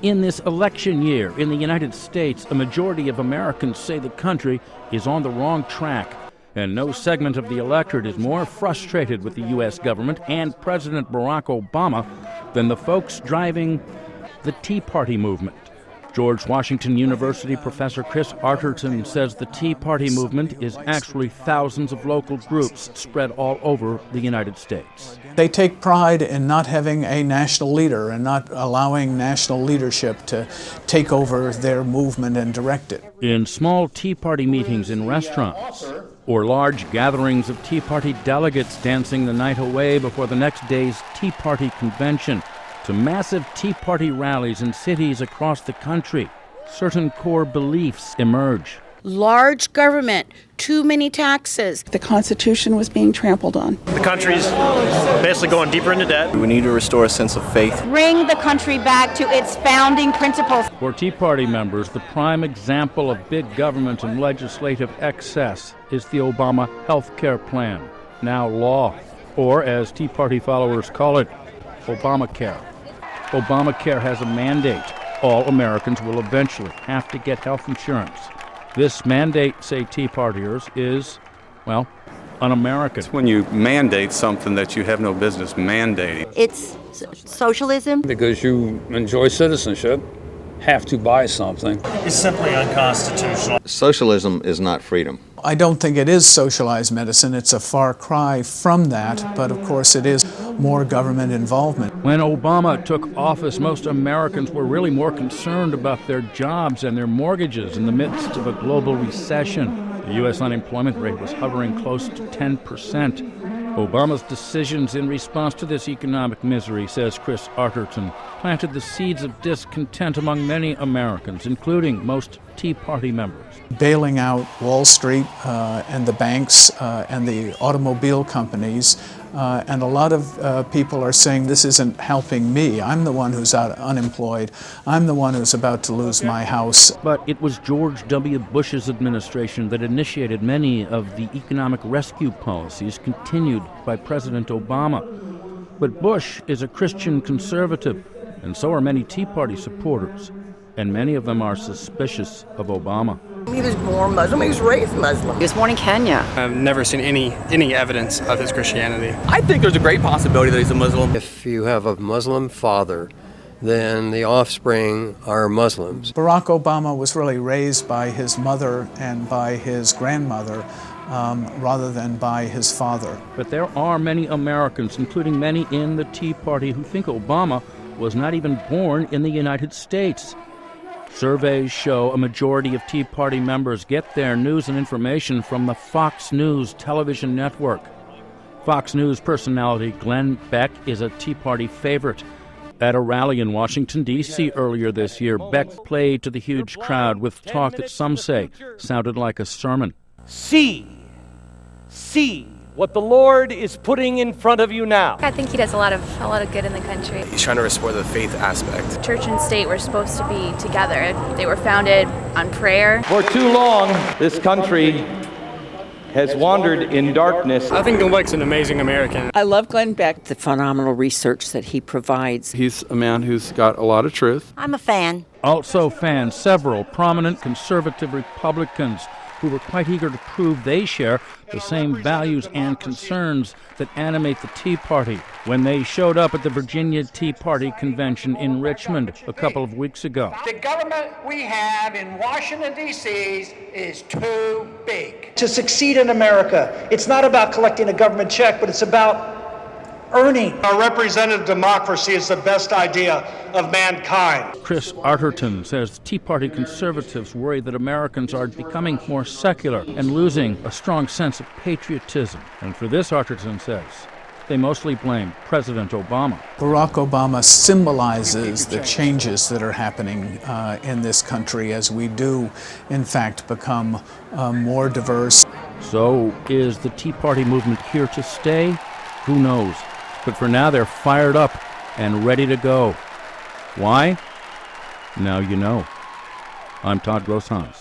In this election year in the United States, a majority of Americans say the country is on the wrong track. And no segment of the electorate is more frustrated with the U.S. government and President Barack Obama than the folks driving the Tea Party movement. George Washington University professor Chris Arterton says the Tea Party movement is actually thousands of local groups spread all over the United States. They take pride in not having a national leader and not allowing national leadership to take over their movement and direct it. In small Tea Party meetings in restaurants, or large gatherings of Tea Party delegates dancing the night away before the next day's Tea Party convention, to massive Tea Party rallies in cities across the country, certain core beliefs emerge. Large government, too many taxes. The Constitution was being trampled on. The country's basically going deeper into debt. We need to restore a sense of faith. Bring the country back to its founding principles. For Tea Party members, the prime example of big government and legislative excess is the Obama health care plan, now law, or as Tea Party followers call it, Obamacare. Obamacare has a mandate. All Americans will eventually have to get health insurance. This mandate, say Tea Partiers, is, well, un-American. It's when you mandate something that you have no business mandating. It's socialism. Because you enjoy citizenship, have to buy something. It's simply unconstitutional. Socialism is not freedom. I don't think it is socialized medicine. It's a far cry from that, but of course it is more government involvement. When Obama took office, most Americans were really more concerned about their jobs and their mortgages in the midst of a global recession. The U.S. unemployment rate was hovering close to 10%. Obama's decisions in response to this economic misery, says Chris Arterton, planted the seeds of discontent among many Americans, including most Tea Party members. Bailing out Wall Street and the banks and the automobile companies, and a lot of people are saying this isn't helping me. I'm the one who's unemployed. I'm the one who's about to lose my house. But it was George W. Bush's administration that initiated many of the economic rescue policies continued by President Obama. But Bush is a Christian conservative, and so are many Tea Party supporters. And many of them are suspicious of Obama. He was born Muslim, he was raised Muslim. He was born in Kenya. I've never seen any evidence of his Christianity. I think there's a great possibility that he's a Muslim. If you have a Muslim father, then the offspring are Muslims. Barack Obama was really raised by his mother and by his grandmother rather than by his father. But there are many Americans, including many in the Tea Party, who think Obama was not even born in the United States. Surveys show a majority of Tea Party members get their news and information from the Fox News television network. Fox News personality Glenn Beck is a Tea Party favorite. At a rally in Washington, D.C. earlier this year, Beck played to the huge crowd with talk that some say sounded like a sermon. See what the Lord is putting in front of you now. I think he does a lot of good in the country. He's trying to restore the faith aspect. Church and state were supposed to be together. They were founded on prayer. For too long, this country has wandered in darkness. I think Glenn Beck's an amazing American. I love Glenn Beck. The phenomenal research that he provides. He's a man who's got a lot of truth. I'm a fan. Also fans, several prominent conservative Republicans who were quite eager to prove they share the same values and concerns that animate the Tea Party when they showed up at the Virginia Tea Party convention in Richmond a couple of weeks ago. The government we have in Washington, D.C. is too big. To succeed in America, it's not about collecting a government check, but it's about earning. Our representative democracy is the best idea of mankind. Chris Arterton says Tea Party conservatives worry that Americans are becoming more secular and losing a strong sense of patriotism. And for this, Arterton says, they mostly blame President Obama. Barack Obama symbolizes the changes that are happening in this country as we do, in fact, become more diverse. So is the Tea Party movement here to stay? Who knows? But for now, they're fired up and ready to go. Why? Now you know. I'm Todd Grosshans.